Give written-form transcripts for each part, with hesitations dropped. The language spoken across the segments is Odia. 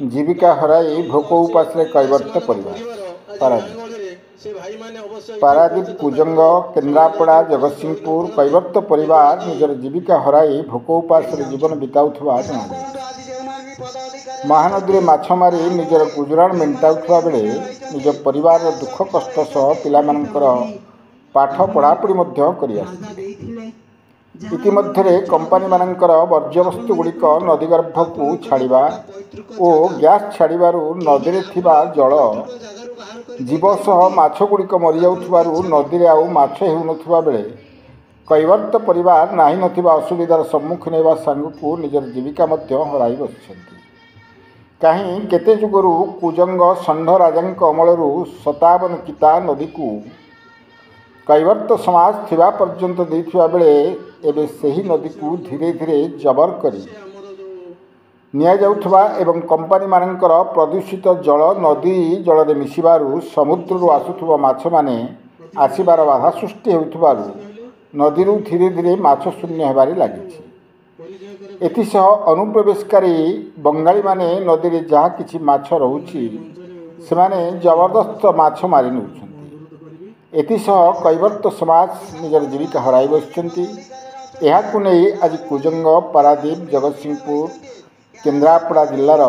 जीविका हराई भोक उपास कैवर्त परिवार पारादीप कुजंग केन्द्रापड़ा जगतसिंहपुर कैवर्त परिवार निजर जीविका हराई भोक उपास जीवन बिताउथुवा महानदी माछ मारी निजर गुजराण मेंटाउथुवा बेले निज परिवार दुख कष्ट सह पिलामानकर पाठ पढ़ापढ़ी मध्य करि आसुछिले। इतिमध्यरे कंपानी मानकर वर्ज्यवस्तु गुड़िक नदीगर्भ को छाड़िबा और गैस छाड़िबारु नदी थिबा जल जीव सह माछ गुड़िक मरी जाउथबारु नदी रे आउ माछ हेउनथुबा बेले कैवर्त परिवार नाही नथिबा असुविधार सम्मुखीन हेबा सांगकु निजर जीविका मध्य हराई बसिछन्ति। कहीं केते जुगरु कुजंग षंढ राजांक अमलरु 57 किता नदी को कैवर्त समाज थिबा पर्यंत देथिबा बेले एबे सही नदी को धीरे धीरे जबर करी निया जाउथबा एवं कंपानी मानकर प्रदूषित जल नदी जल रे मिसिबारु समुद्र रु आसुथबा माछ माने आसीबार बाधा सृष्टि हेउथबारु नदी रु धीरे धीरे माछ शून्य हेबारी लागिछि। एथिसह अनुप्रवेशकारी बंगाली माने नदी रे जहा किछि माछ रहुछि सेमाने जबरदस्त माछ मारि नउछन्ति। एथिसह कैवर्त समाज निजर जीविका हराई बसिछन्ति। एहाकु नै आज कुजंग पारादीप जगतसिंहपुर केन्द्रापड़ा जिलार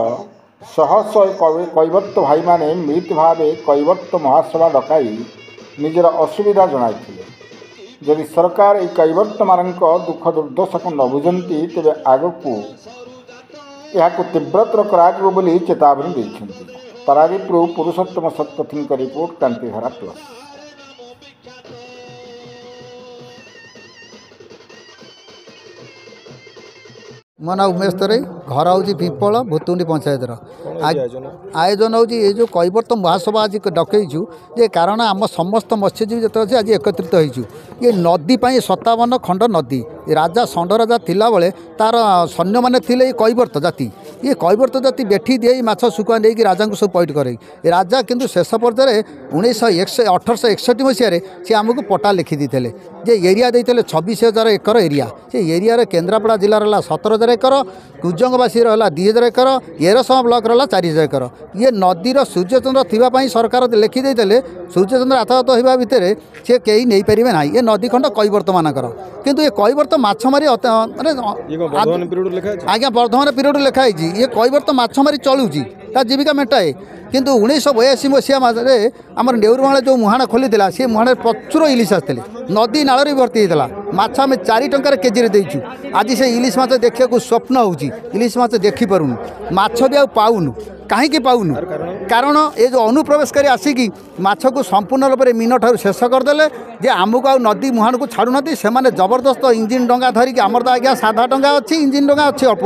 शह शह कैवर्त भाई माने मिलित भावे कैवर्त महासभा डकाई निजर असुविधा जणाइथिले। जदि सरकार এই कैवर्त मानक दुख दुर्दशा को न बुझंती तेबे आगकू एहाकु तीव्रतर कराजिबो बोली चेतावनी दैछन्ति। पारादीपरू पुरुषोत्तम शतपथीଙ୍କ रिपोर्ट क्रांतिधारा प्लस। मो ना उमेश तरे घर हूँ पिंपल भूतुंडी पंचायतर आयोजन हूँ ये जो कैवर्त महासभा आज डकईचु जे कारण आम समस्त मत्स्यजीवी जो अच्छे आज एकत्रित होइचु। ये नदी 57 खंड नदी राजा षंढ राजा थिला बेले तार सैन्य मैंने थिले कैवर्त जाति ये कैवर्त जाति बेठी दे माछ शुखुआ नहीं राजा को सब पैठ करे राजा किंतु शेष पर्यायर 1861 मसीह सी आमको पट्टा लिखिदी जे एरिया देते 26,000 एकर एरिया से एरिया केन्द्रापड़ा जिलार 17,000 एकर कुजंगवासी रहा 2,000 एकर एरसमा ब्लक रहा 4,000 एकर ये नदीर सूर्यचंद्र थी सरकार लिखिदे सूर्यचंद्र यातायात होगा भितर सी कहीं नहीं पारे ना ये नदी खंड कैवर्त मानकर किंतु ये कैवर्त माछ मारी आज्ञा वर्धमान पीरियड लिखाई ये कैवर्त माछ मारी चलुची जीविका मेटाए किंतु 1982 मसीहा आम नेउरमाला जो मुहाण खोली सी मुहाण प्रचुर इलिश आसते नदी नाल भर्ती होता माछ आम 4 टंकार केजी देचु आज से इलिश माछ देखा स्वप्न होची इलिश माछ देखिपारूनु माछ भी आउनु कहीं पाऊनु कारण ये जो अनुप्रवेशकारी आसिकी माछ को संपूर्ण रूप से मीन ठार शेष करदे जे आमको आ नदी मुहाण को छाड़ू ना से जबरदस्त इंजिन डंगा धरिकी आमर तो आज्ञा साधा डंगा अच्छी इंजिन डंगा अच्छी अल्प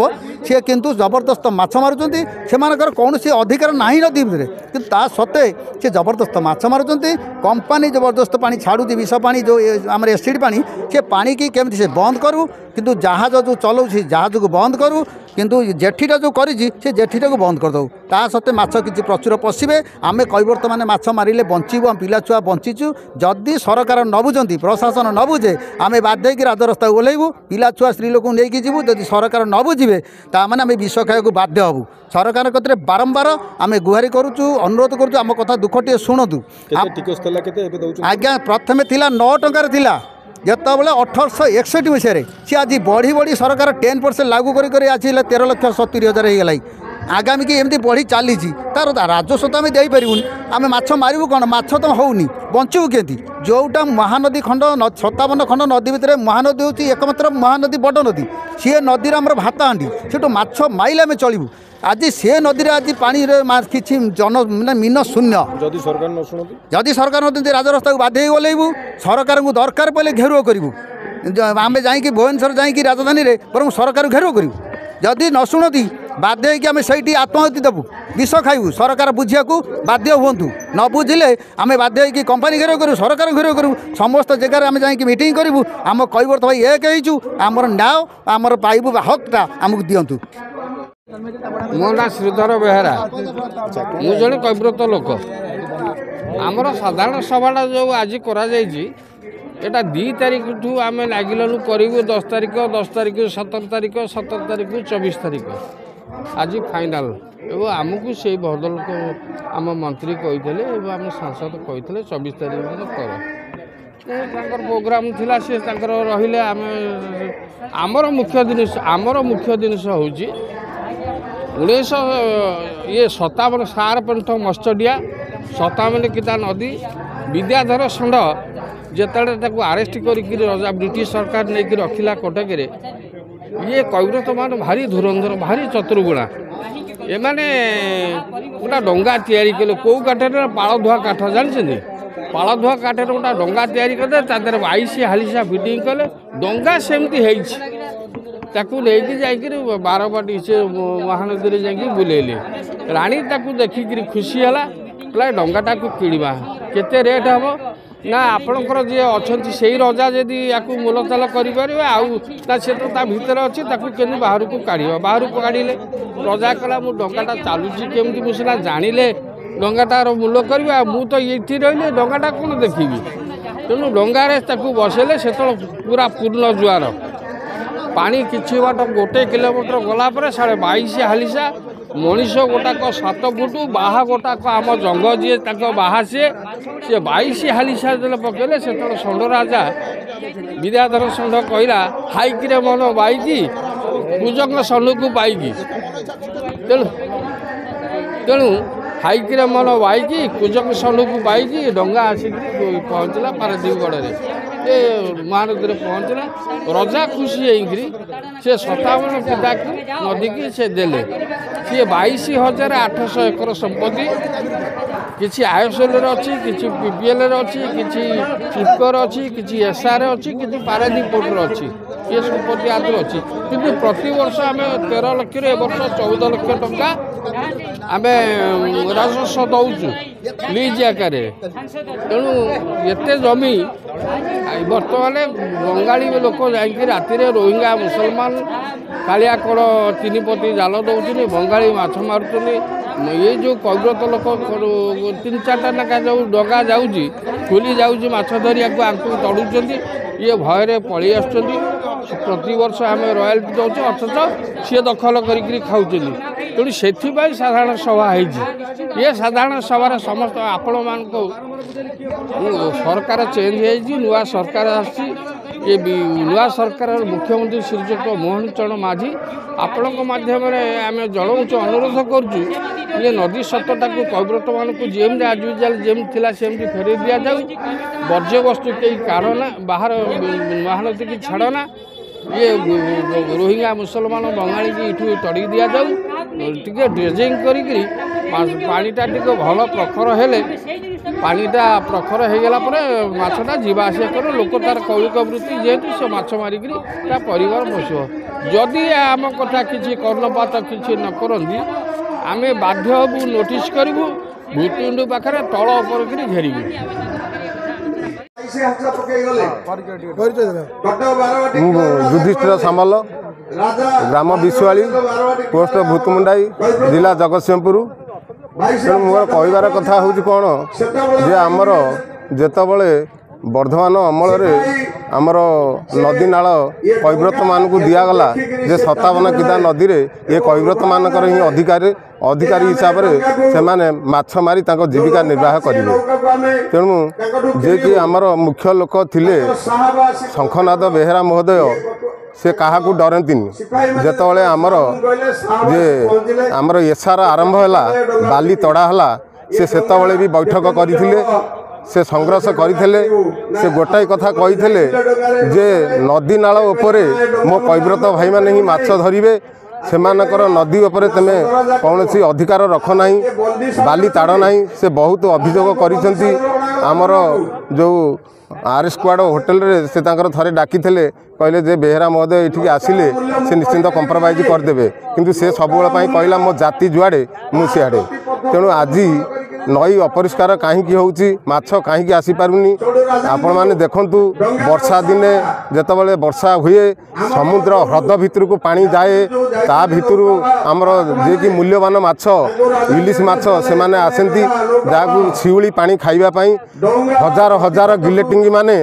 सी किंतु जबरदस्त माछ मारुंट से कौन अधिकार ना नदी भितर कि सत्वे सी जबरदस्त माछ मारुंट कंपानी जबरदस्त पानी छाड़ुची विष पानी जो आम एसिड पानी से पानी की केमती से बंद करूँ किंतु जहाज जो चलाऊ जहाज को बंद करूँ किंतु जेठीटा जो करी से जेठीटा को बंद करदे ता सत्वे माछ किसी प्रचुर पशिबे आमे कैवर्त माने माछ मारिले बंचीबू आम पिला छुआ बंचीचु जदि सरकार न बुझंती प्रशासन न बुझे आमे बाध्य कि राजरास्ता ओह्लैबू पिला छुआ स्त्री लोक नहीं जीवु जदि सरकार न बुझे ताने आमे विष खाइबा बाध्य हबू सरकार कतरे बारंबार आमे गुहारी करूचु अनुरोध करूचु आम कथा दुखटे शुणुतु आज्ञा प्रथमे थिला 9 टंकार थिला जितेबाला 1861 मसीह सी आज बढ़ी बढ़ी सरकार 10% लागू करी आज 13,70,000 होगला आगामी की एमती बढ़ी चली तार राजस्व तो आम देपारूनी आम माछ मारू कौन माछ तो होनी बचू केमती जोटा महानदी खंड 57 खंड नदी भितर महानदी हूँ एकमात्र महानदी बड़ नदी सी नदी आम भात हांडी से माछ माइले आम चलू आज से नदी आज पानी किसी जन मानने मीन शून्य जदि सरकार न राजरास्ता को बाध्य ओह्लैबू सरकार को दरकार पड़े घेरुओ करूँ आम जा भुवनेश्वर जा राजधानी में बरं सरकार घेरुओ करूँ जदि न शुणती ବାଧ୍ୟ ହେଇକି ଆମେ ସେଇଠି ଆତ୍ମହତ୍ୟା ଦେବୁ, ବିଷ ଖାଇବୁ। ସରକାର ବୁଝିବାକୁ ବାଧ୍ୟ ହୁଅନ୍ତୁ, ନ ବୁଝିଲେ ଆମେ ବାଧ୍ୟ ହେଇକି କମ୍ପାନୀ ଘେରାଉ କରିବୁ, ସରକାର ଘେରାଉ କରିବୁ, ସମସ୍ତ ଜାଗାରେ ଆମେ ଯାଇକି ମିଟିଂ କରିବୁ। ଆମ କୈବର୍ତ୍ତ ଭାଇ ଏକ ହେଇଛୁ, ଆମର ନ୍ୟାୟ ଆମର ପାଇବୁ ହକ୍ଟା ଆମକୁ ଦିଅନ୍ତୁ। ମୋ ନାଁ ଶ୍ରୀଧର ବେହେରା, ମୁଁ ଜଣେ କୈବର୍ତ୍ତ ଲୋକ। ଆମର ସାଧାରଣ ସଭାଟା ଯେଉଁ ଆଜି କରାଯାଇଛି, ଏଇଟା 2 ତାରିଖଠୁ ଆମେ ଲାଗିଲୁ କରିବୁ 10 ତାରିଖ, 10 ତାରିଖ 17 ତାରିଖ, 17 ତାରିଖ 24 ତାରିଖ ଆଜି ଫାଇନାଲ୍। ଏବଂ ଆମକୁ ସେଇ ଭଦ୍ରଲୋକ ଆମ ମନ୍ତ୍ରୀ କହିଥିଲେ ଏବଂ ଆମ ସାଂସଦ କହିଥିଲେ 24 ତାରିଖ ଦିନ କର। ତାଙ୍କର ପ୍ରୋଗ୍ରାମ୍ ଥିଲା, ସେ ତାଙ୍କର ରହିଲେ। ଆମର ମୁଖ୍ୟ ଜିନିଷ ହେଉଛି 1957 ସାରପେଣ୍ଠ ମତ୍ସ୍ୟଡିଆ 57 କିତା ନଦୀ ବିଦ୍ୟାଧର ଷଣ୍ଢ ଯେତେବେଳେ ତାକୁ ଆରେଷ୍ଟ କରିକି ରଜା ବ୍ରିଟିଶ ସରକାର ନେଇକି ରଖିଲା କଟକରେ। ଇଏ କୈବର୍ତ୍ତ ମାନେ ଭାରି ଧୁରନ୍ଧର, ଭାରି ଚତୁର୍ଗୁଣା। ଏମାନେ ଗୋଟେ ଡଙ୍ଗା ତିଆରି କଲେ କେଉଁ କାଠରେ, ପାଳଧୁଆ କାଠ ଜାଣିଛନ୍ତି? ପାଳଧୁଆ କାଠରେ ଗୋଟେ ଡଙ୍ଗା ତିଆରି କଲେ, ତା ଦେହରେ 22 ହାଲିସା ଫିଟିଂ କଲେ। ଡଙ୍ଗା ସେମିତି ହେଇଛି, ତାକୁ ନେଇକି ଯାଇକିରି ବାରବାଟୀ ସେ ମହାନଦୀରେ ଯାଇକି ବୁଲେଇଲେ। ରାଣୀ ତାକୁ ଦେଖିକିରି ଖୁସି ହେଲା, କହିଲା ଡଙ୍ଗାଟାକୁ କିଣିବା। କେତେ ରେଟ୍ ହେବ ନା ଆପଣଙ୍କର ଯିଏ ଅଛନ୍ତି ସେଇ ରଜା ଯଦି ୟାକୁ ମୂଲଚାଲ କରିପାରିବେ, ଆଉ ନା ସେ ତ ତା ଭିତରେ ଅଛି, ତାକୁ କେମିତି ବାହାରକୁ କାଢ଼ିବ। ବାହାରକୁ କାଢ଼ିଲେ ରଜା କହିଲା ମୁଁ ଡଙ୍ଗାଟା ଚାଲୁଛି କେମିତି, ମୁଁ ସିନା ଜାଣିଲେ ଡଙ୍ଗାଟାର ମୂଲ କରିବି, ଆଉ ମୁଁ ତ ଏଇଠି ରହିଲି ଡଙ୍ଗାଟା କ'ଣ ଦେଖିବି। ତେଣୁ ଡଙ୍ଗାରେ ତାକୁ ବସେଇଲେ। ସେତେବେଳେ ପୁରା ପୂର୍ଣ୍ଣ ଜୁଆର, ପାଣି କିଛି ବାଟ 1 କିଲୋମିଟର ଗଲା ପରେ 22 ହାଲିସା। ମଣିଷ ଗୋଟାକ 7 ଫୁଟ, ବାହା ଗୋଟାକ ଆମ ଜଙ୍ଗ ଯିଏ ତାଙ୍କ ବାହା ସିଏ 22 ହାଲିସା ଯେତେବେଳେ ପକେଇଲେ, ସେତେବେଳେ ଷଣ୍ଢ ରାଜା ବିଦ୍ୟାଧର ଷଣ୍ଢ କହିଲା ହାଇକିରେ ମନ ବାଇକି କୁଜଙ୍ଗ ଷଣ୍ଢକୁ ପାଇକି। ତେଣୁ ହାଇକିରେ ମନ ବାଇକି କୁଜଙ୍ଗ ଷଣ୍ଢକୁ ପାଇକି ଡଙ୍ଗା ଆସିକି ପହଞ୍ଚିଲା ପାରାଦ୍ୱୀପଗଡ଼ରେ। ଏ ମହାନଦୀରେ ପହଞ୍ଚିଲା। ରଜା ଖୁସି ହେଇକିରି ସେ 57 କିତାକୁ ନଦୀକି ସେ ଦେଲେ। ସିଏ 22,800 ଏକର ସମ୍ପତ୍ତି, କିଛି ଆୟସଲରେ ଅଛି, କିଛି PPLରେ ଅଛି, କିଛି ଚିପ୍କରେ ଅଛି, କିଛି ଏସ୍ଆର୍ରେ ଅଛି, କିଛି ପାରାଦ୍ୱୀପ ପୋର୍ଟରେ ଅଛି। ଏ ସମ୍ପତ୍ତି ଆଦରୁ ଅଛି। କିନ୍ତୁ ପ୍ରତିବର୍ଷ ଆମେ 13 ଲକ୍ଷରୁ ଏ ବର୍ଷ 14 ଲକ୍ଷ ଟଙ୍କା ଆମେ ରାଜସ୍ୱ ଦେଉଛୁ ଲିଜ୍ ଆକାରରେ। ତେଣୁ ଏତେ ଜମି ବର୍ତ୍ତମାନ ବଙ୍ଗାଳୀ ଲୋକ ଯାଇକି ରାତିରେ ରୋହିଙ୍ଗା ମୁସଲମାନ କାଳିଆ କଳ 3 ପତି ଜାଲ ଦେଉଛନ୍ତି, ବଙ୍ଗାଳୀ ମାଛ ମାରୁଛନ୍ତି। ଏ ଯେଉଁ କୈବର୍ତ୍ତ ଲୋକ 3-4ଟା ଲେଖା ଯେଉଁ ଡଙ୍ଗା ଯାଉଛି, ଖୋଲି ଯାଉଛି ମାଛ ଧରିବାକୁ, ଆଙ୍କୁ ତଡ଼ୁଛନ୍ତି। ଇଏ ଭୟରେ ପଳେଇ ଆସୁଛନ୍ତି। ପ୍ରତିବର୍ଷ ଆମେ ରୟାଲ୍ଟି ଦେଉଛୁ, ଅଥଚ ସିଏ ଦଖଲ କରିକି ଖାଉଛନ୍ତି। ତେଣୁ ସେଥିପାଇଁ ସାଧାରଣ ସଭା ହେଇଛି। ଏ ସାଧାରଣ ସଭାରେ ସମସ୍ତ ଆପଣମାନଙ୍କୁ ସରକାର ଚେଞ୍ଜ ହେଇଛି, ନୂଆ ସରକାର ଆସିଛି। ଏ ନୂଆ ସରକାରର ମୁଖ୍ୟମନ୍ତ୍ରୀ ଶ୍ରୀଯୁକ୍ତ ମୋହନ ଚରଣ ମାଝୀ, ଆପଣଙ୍କ ମାଧ୍ୟମରେ ଆମେ ଜଣାଉଛୁ, ଅନୁରୋଧ କରୁଛୁ ଇଏ ନଦୀ ସତ୍ତ୍ୱଟାକୁ କୈବର୍ତ୍ତମାନଙ୍କୁ ଯେମିତି ଆଜ ୟୁଜୁଆଲ୍ ଯେମିତି ଥିଲା ସେମିତି ଫେରାଇ ଦିଆଯାଉ। ବର୍ଜ୍ୟବସ୍ତୁ କେହି କାଢ଼ନା, ବାହାର ମହାନଦୀକି ଛାଡ଼ନା। ଇଏ ରୋହିଙ୍ଗା ମୁସଲମାନ ବଙ୍ଗାଳୀକି ଏଠୁ ତଡ଼ି ଦିଆଯାଉ। ଟିକେ ଡ୍ରେଜିଂ କରିକିରି ପାଣିଟା ଟିକେ ଭଲ ପ୍ରଖର ହେଲେ, ପାଣିଟା ପ୍ରଖର ହେଇଗଲା ପରେ ମାଛଟା ଯିବା ଆସିବା କରେ। ଲୋକ ତାର କୌଳିକ ବୃତ୍ତି ଯେହେତୁ ସେ ମାଛ ମାରିକିରି ତା ପରିବାର ପୋଷିବ। ଯଦି ଆମ କଥା କିଛି କର୍ଣ୍ଣପାତ କିଛି ନ କରନ୍ତି, ଆମେ ବାଧ୍ୟ ହେବୁ, ନୋଟିସ୍ କରିବୁ, ଭୂତୁଣ୍ଡୁ ପାଖରେ ତଳ ଉପର କରି ଘେରିବୁ। ମୁଁ ଯୁଧିଷ୍ଠିର ସାମଲ, ଗ୍ରାମ ବିଶ୍ୱାଳୀ, ପୋଷ୍ଟ ଭୂତମୁଣ୍ଡାଇ, ଜିଲ୍ଲା ଜଗତସିଂହପୁର। ତେଣୁ ମୋର କହିବାର କଥା ହେଉଛି କ'ଣ ଯେ ଆମର ଯେତେବେଳେ ବର୍ଦ୍ଧମାନ ଅମଳରେ ଆମର ନଦୀ ନାଳ କୈବର୍ତ୍ତମାନଙ୍କୁ ଦିଆଗଲା ଯେ 57 କିତା ନଦୀରେ ଏ କୈବର୍ତ୍ତମାନଙ୍କର ହିଁ ଅଧିକାରୀ ହିସାବରେ ସେମାନେ ମାଛ ମାରି ତାଙ୍କ ଜୀବିକା ନିର୍ବାହ କରିବେ। ତେଣୁ ଯିଏକି ଆମର ମୁଖ୍ୟ ଲୋକ ଥିଲେ ଶଙ୍ଖନାଦ ବେହେରା ମହୋଦୟ, ସେ କାହାକୁ ଡରନ୍ତିନି। ଯେତେବେଳେ ଆମର ଏସ୍ଆର୍ ଆରମ୍ଭ ହେଲା, ବାଲି ତଡ଼ା ହେଲା, ସେ ସେତେବେଳେ ବି ବୈଠକ କରିଥିଲେ, ସେ ସଂଘର୍ଷ କରିଥିଲେ। ସେ ଗୋଟାଏ କଥା କହିଥିଲେ ଯେ ନଦୀ ନାଳ ଉପରେ ମୋ କୈବର୍ତ୍ତ ଭାଇମାନେ ହିଁ ମାଛ ଧରିବେ, ସେମାନଙ୍କର ନଦୀ ଉପରେ ତୁମେ କୌଣସି ଅଧିକାର ରଖ ନାହିଁ, ବାଲି ତାଡ଼ ନାହିଁ। ସେ ବହୁତ ଅଭିଯୋଗ କରିଛନ୍ତି। ଆମର ଯେଉଁ ଆର୍ ସ୍କ୍ୱାଡ଼ ହୋଟେଲରେ ସେ ତାଙ୍କର ଥରେ ଡାକିଥିଲେ, କହିଲେ ଯେ ବେହେରା ମହୋଦୟ ଏଠିକି ଆସିଲେ ସେ ନିଶ୍ଚିନ୍ତ କମ୍ପ୍ରମାଇଜ୍ କରିଦେବେ, କିନ୍ତୁ ସେ ସବୁବେଳେ ପାଇଁ କହିଲା ମୋ ଜାତି ଯୁଆଡ଼େ ମୁଁ ସିଆଡ଼େ। ତେଣୁ ଆଜି ନଈ ଅପରିଷ୍କାର କାହିଁକି ହେଉଛି, ମାଛ କାହିଁକି ଆସିପାରୁନି? ଆପଣମାନେ ଦେଖନ୍ତୁ, ବର୍ଷା ଦିନେ ଯେତେବେଳେ ବର୍ଷା ହୁଏ ସମୁଦ୍ର ହ୍ରଦ ଭିତରକୁ ପାଣି ଯାଏ, ତା ଭିତରୁ ଆମର ଯିଏକି ମୂଲ୍ୟବାନ ମାଛ ଇଲିଶ ମାଛ ସେମାନେ ଆସନ୍ତି, ଯାହାକୁ ଶିଉଳି ପାଣି ଖାଇବା ପାଇଁ ହଜାର ହଜାର ଗିଲେଟିଙ୍ଗି ମାନେ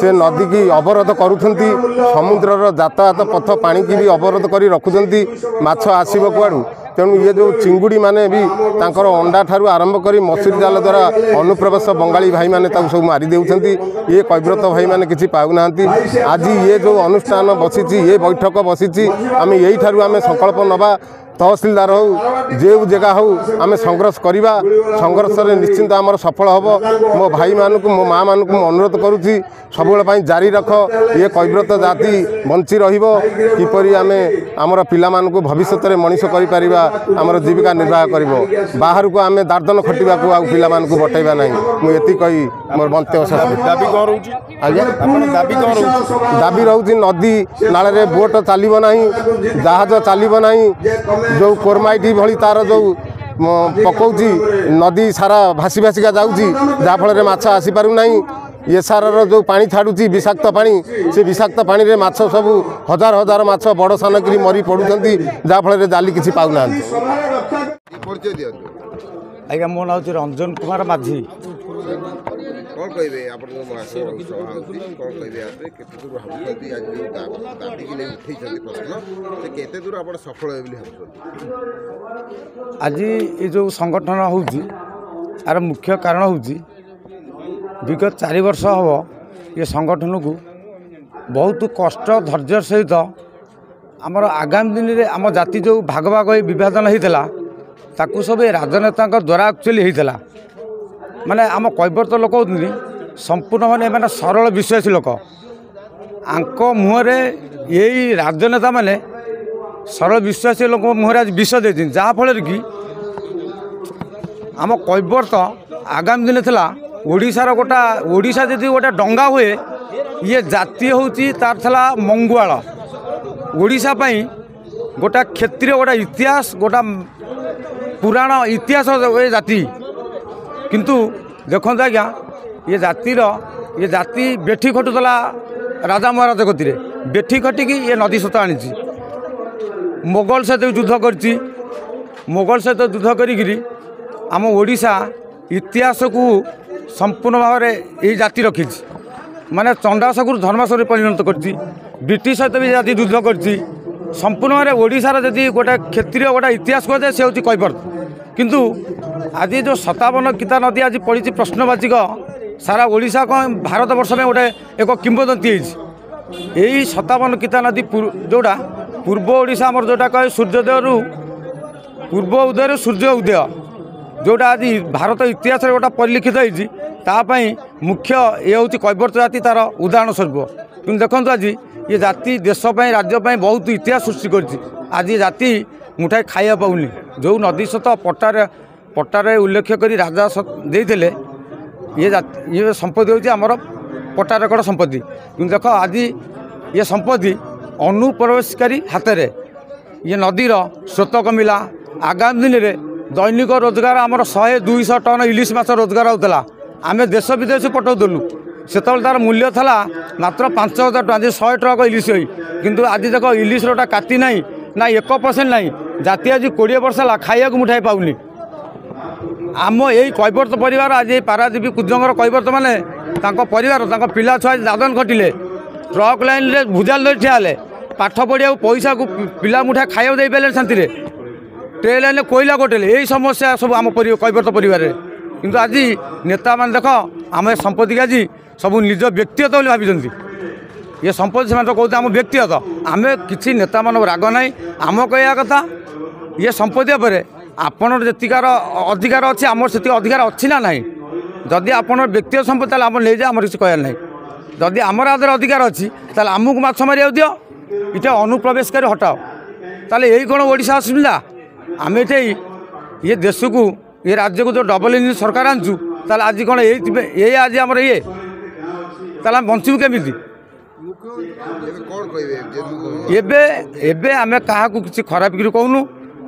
ସେ ନଦୀକି ଅବରୋଧ କରୁଛନ୍ତି। ସମୁଦ୍ରର ଯାତାୟାତ ପଥ ପାଣିକି ବି ଅବରୋଧ କରି ରଖୁଛନ୍ତି। ମାଛ ଆସିବ କୁଆଡ଼ୁ? ତେଣୁ ଇଏ ଯେଉଁ ଚିଙ୍ଗୁଡ଼ି ମାନେ ବି ତାଙ୍କର ଅଣ୍ଡା ଠାରୁ ଆରମ୍ଭ କରି ମସୁରୀ ଜାଲ ଦ୍ୱାରା ଅନୁପ୍ରବେଶ ବଙ୍ଗାଳୀ ଭାଇମାନେ ତାକୁ ସବୁ ମାରି ଦେଉଛନ୍ତି। ଇଏ କୈବ୍ରତ ଭାଇମାନେ କିଛି ପାଉନାହାନ୍ତି। ଆଜି ଇଏ ଯେଉଁ ଅନୁଷ୍ଠାନ ବସିଛି, ଇଏ ବୈଠକ ବସିଛି, ଆମେ ଏଇଠାରୁ ଆମେ ସଂକଳ୍ପ ନେବା, ତହସିଲଦାର ହେଉ ଯେଉଁ ଜାଗା ହେଉ ଆମେ ସଂଘର୍ଷ କରିବା। ସଂଘର୍ଷରେ ନିଶ୍ଚିନ୍ତ ଆମର ସଫଳ ହେବ। ମୋ ଭାଇମାନଙ୍କୁ ମୋ ମାଆମାନଙ୍କୁ ମୁଁ ଅନୁରୋଧ କରୁଛି, ସବୁବେଳେ ପାଇଁ ଜାରି ରଖ। ଇଏ କୈବ୍ରତ ଜାତି ବଞ୍ଚି ରହିବ। କିପରି ଆମେ ଆମର ପିଲାମାନଙ୍କୁ ଭବିଷ୍ୟତରେ ମଣିଷ କରିପାରିବା, ଆମର ଜୀବିକା ନିର୍ବାହ କରିବ। ବାହାରକୁ ଆମେ ଦାର୍ଦନ ଖଟିବାକୁ ଆଉ ପିଲାମାନଙ୍କୁ ବଟାଇବା ନାହିଁ। ମୁଁ ଏତିକି କହି ମୋର ମନ୍ତବ୍ୟ ଶେଷ। ଦାବି କ'ଣ ରହୁଛି? ଆଜ୍ଞା, ଆପଣ ଦାବି କ'ଣ ରହୁଛି? ଦାବି ରହୁଛି ନଦୀ ନାଳରେ ବୋଟ ଚାଲିବ ନାହିଁ, ଜାହାଜ ଚାଲିବ ନାହିଁ। ଯେଉଁ କୋରମାଇଟ ଭଳି ତାର ଯେଉଁ ପକଉଛି, ନଦୀ ସାରା ଭାସି ଭାସିକା ଯାଉଛି, ଯାହାଫଳରେ ମାଛ ଆସିପାରୁନାହିଁ। ଏସାରର ଯେଉଁ ପାଣି ଛାଡ଼ୁଛି ବିଷାକ୍ତ ପାଣି, ସେ ବିଷାକ୍ତ ପାଣିରେ ମାଛ ସବୁ ହଜାର ହଜାର ମାଛ ବଡ଼ ସାନ କରି ମରି ପଡ଼ୁଛନ୍ତି, ଯାହାଫଳରେ ଜାଲି କିଛି ପାଉନାହାନ୍ତି। ଆଜ୍ଞା, ମୋ ନାଁ ହେଉଛି ରଞ୍ଜନ କୁମାର ମାଝୀ। କ'ଣ କହିବେ ଆପଣ ଯେଉଁ ମାସ ସଭା ହେଉଛି, କ'ଣ କହିବେ ଆପରେ କେତେ ଦୂର ଭାବୁଛନ୍ତି? ଆଜି ଯେଉଁ ଦାବିକି ନେଇ ଉଠେଇଛନ୍ତି ପ୍ରଶ୍ନ, ସେ କେତେ ଦୂର ଆପଣ ସଫଳ ହେବେ ବୋଲି ଭାବୁଛନ୍ତି? ଆଜି ଏ ଯେଉଁ ସଂଗଠନ ହେଉଛି, ଏହାର ମୁଖ୍ୟ କାରଣ ହେଉଛି ବିଗତ 4 ବର୍ଷ ହେବ ଏ ସଂଗଠନକୁ ବହୁତ କଷ୍ଟ ଧୈର୍ଯ୍ୟ ସହିତ ଆମର ଆଗାମୀ ଦିନରେ ଆମ ଜାତି ଯେଉଁ ଭାଗ ଭାଗ ହୋଇ ବିଭାଜନ ହୋଇଥିଲା, ତାକୁ ସବୁ ଏ ରାଜନେତାଙ୍କ ଦ୍ୱାରା ଆକ୍ଚୁଆଲି ହୋଇଥିଲା। ମାନେ ଆମ କୈବର୍ତ୍ତ ଲୋକ ହେଉଛନ୍ତି ସମ୍ପୂର୍ଣ୍ଣ ମାନେ ସରଳ ବିଶ୍ୱାସୀ ଲୋକ। ଆଙ୍କ ମୁହଁରେ ଏଇ ରାଜନେତା ମାନେ ସରଳ ବିଶ୍ୱାସୀ ଲୋକ ମୁହଁରେ ଆଜି ବିଷ ଦେଇଛନ୍ତି, ଯାହାଫଳରେ କି ଆମ କୈବର୍ତ୍ତ ଆଗାମୀ ଦିନେ ଥିଲା ଓଡ଼ିଶାର ଓଡ଼ିଶା ଯଦି ଗୋଟେ ଡଙ୍ଗା ହୁଏ, ଇଏ ଜାତି ହେଉଛି ତାର ଥିଲା ମଙ୍ଗୁଆଳ। ଓଡ଼ିଶା ପାଇଁ ଗୋଟା କ୍ଷତ୍ରିୟ, ଗୋଟା ଇତିହାସ, ଗୋଟା ପୁରାଣ ଇତିହାସ ଏ ଜାତି। କିନ୍ତୁ ଦେଖନ୍ତୁ ଆଜ୍ଞା, ଏ ଜାତି ବେଠି ଖଟୁଥିଲା ରାଜା ମହାରାଜ କତିରେ, ବେଠି ଖଟିକି ଏ ନଦୀ ସତ ଆଣିଛି। ମୋଗଲ ସହିତ ଯୁଦ୍ଧ କରିଛି, ମୋଗଲ ସହିତ ଯୁଦ୍ଧ କରିକିରି ଆମ ଓଡ଼ିଶା ଇତିହାସକୁ ସମ୍ପୂର୍ଣ୍ଣ ଭାବରେ ଏହି ଜାତି ରଖିଛି। ମାନେ ଚଣ୍ଡାଶୋକରୁ ଧର୍ମାଶୋକରେ ପରିଣତ କରିଛି। ବ୍ରିଟିଶ ସହିତ ବି ଜାତି ଯୁଦ୍ଧ କରିଛି। ସମ୍ପୂର୍ଣ୍ଣ ଭାବରେ ଓଡ଼ିଶାର ଯଦି ଗୋଟେ କ୍ଷତ୍ରିୟ ଗୋଟେ ଇତିହାସ କୁହାଯାଏ, ସେ ହେଉଛି କୈବର୍ତ୍ତ। କିନ୍ତୁ ଆଜି ଯେଉଁ 57 କିତା ନଦୀ ଆଜି ପଡ଼ିଛି ପ୍ରଶ୍ନବାଚିକ, ସାରା ଓଡ଼ିଶା କ'ଣ ଭାରତବର୍ଷ ପାଇଁ ଗୋଟେ ଏକ କିମ୍ବଦନ୍ତୀ ହେଇଛି। ଏଇ 57 କିତା ନଦୀ ଯେଉଁଟା ପୂର୍ବ ଓଡ଼ିଶା ଆମର ଯେଉଁଟା କହେ ସୂର୍ଯ୍ୟୋଦୟରୁ ପୂର୍ବ ଉଦୟରୁ ସୂର୍ଯ୍ୟ ଉଦୟ, ଯେଉଁଟା ଆଜି ଭାରତ ଇତିହାସରେ ଗୋଟେ ପରିଲିଖିତ ହେଇଛି, ତା ପାଇଁ ମୁଖ୍ୟ ଏ ହେଉଛି କୈବର୍ତ୍ତ ଜାତି, ତା'ର ଉଦାହରଣ ସ୍ୱରୂପ। କିନ୍ତୁ ଦେଖନ୍ତୁ ଆଜି ଏ ଜାତି ଦେଶ ପାଇଁ ରାଜ୍ୟ ପାଇଁ ବହୁତ ଇତିହାସ ସୃଷ୍ଟି କରିଛି। ଆଜି ଜାତି ମୁଠାଏ ଖାଇବା ପାଉନି। ଯେଉଁ ନଦୀ ସତ ପଟ୍ଟାରେ ଉଲ୍ଲେଖ କରି ରାଜା ଦେଇଥିଲେ, ଇଏ ସମ୍ପତ୍ତି ହେଉଛି ଆମର ପଟ୍ଟା ରେକର୍ଡ଼ ସମ୍ପତ୍ତି। କିନ୍ତୁ ଦେଖ ଆଜି ଏ ସମ୍ପତ୍ତି ଅନୁପ୍ରବେଶକାରୀ ହାତରେ, ଇଏ ନଦୀର ସ୍ରୋତ କମିଲା। ଆଗାମୀ ଦିନରେ ଦୈନିକ ରୋଜଗାର ଆମର 100-200 ଟନ୍ ଇଲିଶ ମାଛ ରୋଜଗାର ହେଉଥିଲା। ଆମେ ଦେଶ ବିଦେଶ ପଠାଉଥିଲୁ। ସେତେବେଳେ ତା'ର ମୂଲ୍ୟ ଥିଲା ମାତ୍ର 5,000 ଟଙ୍କା, ଯେ 100 ଟ୍ରକ୍ ଇଲିଶ ହୋଇ। କିନ୍ତୁ ଆଜି ଦେଖ ଇଲିଶର ଗୋଟେ କାତି ନାହିଁ, ନା 1% ନାହିଁ। ଜାତି ଆଜି 20 ବର୍ଷ ହେଲା ଖାଇବାକୁ ମୁଠାଏ ପାଉନି। ଆମ ଏଇ କୈବର୍ତ୍ତ ପରିବାର ଆଜି ପାରାଦୀପ କୁଜଙ୍ଗର କୈବର୍ତ୍ତ ମାନେ ତାଙ୍କ ପରିବାର, ତାଙ୍କ ପିଲା ଛୁଆ ଦାଦନ ଖଟିଲେ, ଟ୍ରକ୍ ଲାଇନ୍ରେ ଭୁଜାଲ ଧରି ଠିଆ ହେଲେ, ପାଠ ପଢ଼ିବାକୁ ପଇସାକୁ ପିଲା ମୁଠାଏ ଖାଇବାକୁ ଦେଇପାରିଲେ ଶାନ୍ତିରେ, ଟ୍ରେନ୍ ଲାଇନ୍ରେ କୋଇଲା ଗୋଟେଲେ। ଏଇ ସମସ୍ୟା ସବୁ ଆମ କୈବର୍ତ୍ତ ପରିବାରରେ। କିନ୍ତୁ ଆଜି ନେତାମାନେ ଦେଖ ଆମ ଏ ସମ୍ପତ୍ତିକି ଆଜି ସବୁ ନିଜ ବ୍ୟକ୍ତିଗତ ବୋଲି ଭାବିଛନ୍ତି। ଏ ସମ୍ପତ୍ତି ସେମାନେ ତ କହୁଛନ୍ତି ଆମ ବ୍ୟକ୍ତିଗତ। ଆମେ କିଛି ନେତାମାନଙ୍କ ରାଗ ନାହିଁ। ଆମ କହିବା କଥା, ଇଏ ସମ୍ପତ୍ତି ଉପରେ ଆପଣର ଯେତିକାର ଅଧିକାର ଅଛି, ଆମର ସେତିକି ଅଧିକାର ଅଛି ନା ନାହିଁ। ଯଦି ଆପଣର ବ୍ୟକ୍ତିଗତ ସମ୍ପତ୍ତି, ତାହେଲେ ଆମର ନେଇଯାଏ, ଆମର କିଛି କହିବାର ନାହିଁ। ଯଦି ଆମର ଆଦେହରେ ଅଧିକାର ଅଛି, ତାହେଲେ ଆମକୁ ମାଛ ମାରିବାକୁ ଦିଅ। ଏଇଟା ଅନୁପ୍ରବେଶକାରୀ ହଟାଅ। ताले यही कौन ओडिशा असुविधा आम ये ये देश को ये राज्य को जो डबल इंजिन सरकार आनचु ताले आज कौन ये आज आमर ये ताले आम बंचू केमी कौन कहे एबे आमे कहा किसी खराब कि कहूनु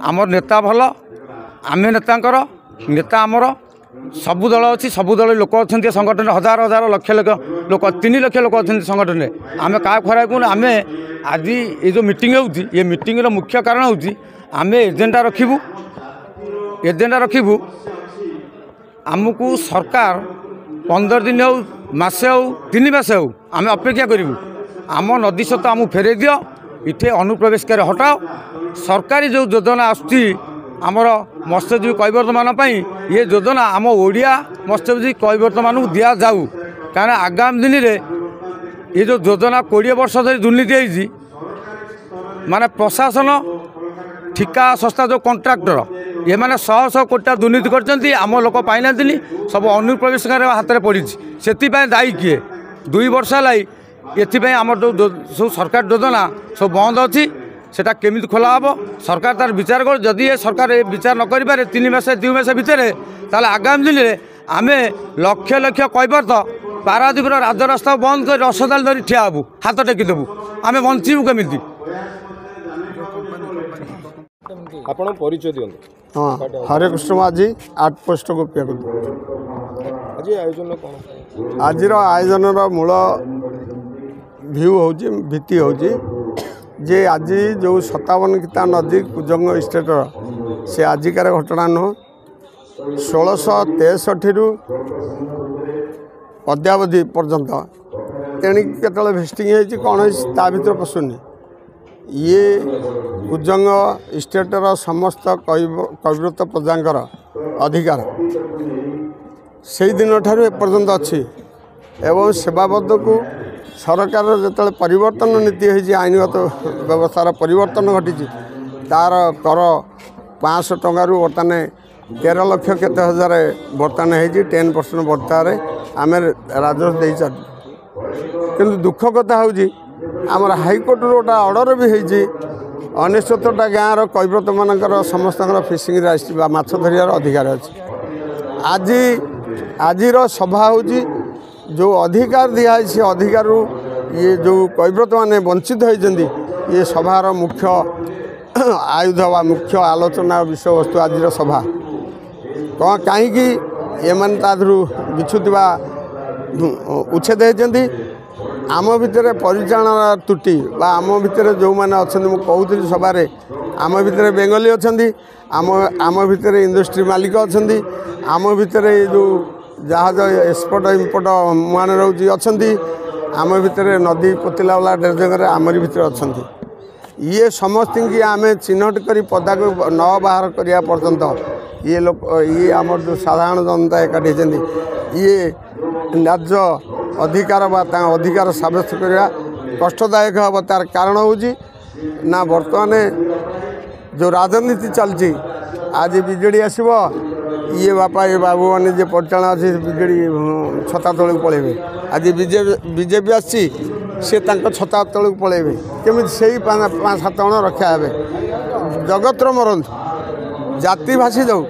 आमर नेता भल आमे नेता आमर सबु दल अच्छी सबु दल लोक अच्छा संगठन हजार हजार लक्ष लक्ष लोक 3 लाख लोक अच्छा संगठन में आम क्या खराब कहूँ आम आज ये जो मीटिंग होती ये मीटिंग मुख्य कारण होती आम एजेंडा रखिबू आमको सरकार 15 दिन हो मसे हो 3 मास हो आम अपेक्षा करूँ आम नदी सत आमको फेरे दियो इटे अनुप्रवेशकारी हटाओ सरकारी जो योजना आसुची आमर मत्स्यजीवी कैवर्त मान ये योजना आम ओडिया मत्स्यजीवी कैवर्त मान दि जाऊ कारण आगामी दिन में ये जो योजना 20 वर्ष धरी दुर्नीति होती माने प्रशासन ठिका संस्था जो कॉन्ट्राक्टर ये मैंने 100 कोटी दुर्नीति करछंती आम लोक पाइना सब अनुप्रवेशकारी हाथ में पड़ी से दायी किए 2 वर्ष लाई ये आमर जो सरकार योजना सब बंद अच्छी सेटा केमी खोला हम सरकार तार विचार कर जदि ये सरकार ये विचार न करें 3 मास 2 मास भितर ताले आगामी दिन में आम लक्ष लक्ष कैवर्त पारादीपर राजरास्ता बंद कर रसदाल धरी ठिया हबू हाथ टेकिदेबू आम बंचू केमी ଆପଣ ପରିଚୟ ଦିଅନ୍ତୁ। हाँ हरे कृष्ण माझी 8 पोस्ट गोपिया ଆଜି ଆୟୋଜନ କ'ଣ? आज आयोजन मूल भ्यू होची भित्ति होची जे आज जो 57 किता नदी कुजंग स्टेटर से आजिकार घटना नुह 1663 रु अद्यावधि पर्यंत तेणिक केतले भेस्टिंग होती कौन ता भीतर पशुनी ये कुजंग स्टेटर समस्त कैवर्त प्रजांकर अधिकार से दिन ठारू एपर्यंत अच्छी एवं सेवाबद्ध को सरकार जो परिवर्तन नीति होती आईनगत व्यवस्थार परिवर्तन घटी तार कर 500 टंकार बर्तमान 13 लाख केते हजार बर्तमान हो 10% बर्तार आम राजस्व दे चल कि दुख कथा हूँ आमर हाइकोर्ट गोटा अर्डर भी होती 69टा गाँव कैवर्त मानकर समस्त फिशिंग माछ धरियार अधिकार अच्छी आज सभा हूँ जो अधिकार दिखाई से अधिकार ये जो कैवर्त माने वंचित होती ये सभार मुख्य आयुध व मुख्य आलोचना विषय वस्तु आज सभा कौन कहीं ये मैंने बिछुवा उच्छेद होती आम भितर परिचालना त्रुटि बा आम भितर जो मैंने अच्छा मुझे सभार आम भितर बेंगली अच्छा आम भितर इंडस्ट्री मालिक अच्छा आम भितर जो जहाज एक्सपोर्ट इम्पोर्ट मुहान रोची अच्छा आम भितर नदी पोतिला वाला डेजंग आमरी भितर अच्छा ये समस्त की आम चिन्हट कर पदा को न बाहर करने पर्यंत ये लोग ये आमर जो साधारण जनता एकाठी ये न्याय्य अधिकार अधिकार सब्यस्त करवा कष्टदायक हम तार कारण हूँ ना बर्तमान जो राजनीति चलती आज बिजेडी आसब ये बापा ये बाबू मैंने जो परिचालना अच्छे बिजेडी छता तल को पलैबे आज बीजेपी आसी छता तल को पलैबे केमी से 5-7 जन रक्षा हे जगतर मरतु जाति भासी जाऊ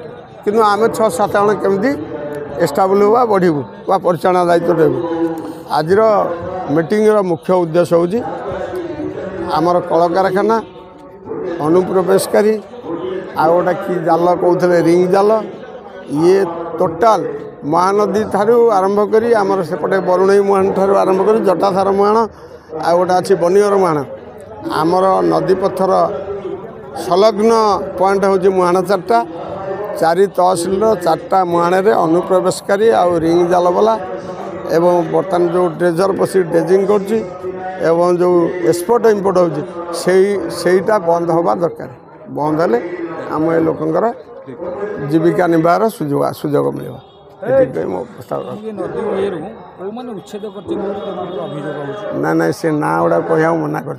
कि आम 6-7 जन केमी एस्टाब्ल हुआ बढ़ू वा परिचालना दायित्व देव आज मीटिंग मुख्य उद्देश्य हूँ आमर कल कारखाना अनुप्रवेशकारी आ गोटा कि जाल कहते रिंग जाल ये टोटाल महानदी ठारू आरंभ करी आमर सेपटे बरुणई मुहाण ठारू आरंभ करी जटाधार मुहाण आ गोटा अच्छी बनियर मुहाण आमर नदी पथर संलग्न पॉइंट हूँ मुहाण 4टा 4 तहसिल 4टा मुहाण अनुप्रवेशकारी आ रिंग जाल वाला एवं बर्तमान जो ड्रेजर पशि ड्रेजिंग करुँची एवं जो एक्सपोर्ट इम्पोर्ट होटा बंद हवा दरकार बंद हेले आम ए लोकंर जीविका निर्वाहर सुजोग मिल मो प्रस्ताव ना ना से ना गुड़ा कह मना कर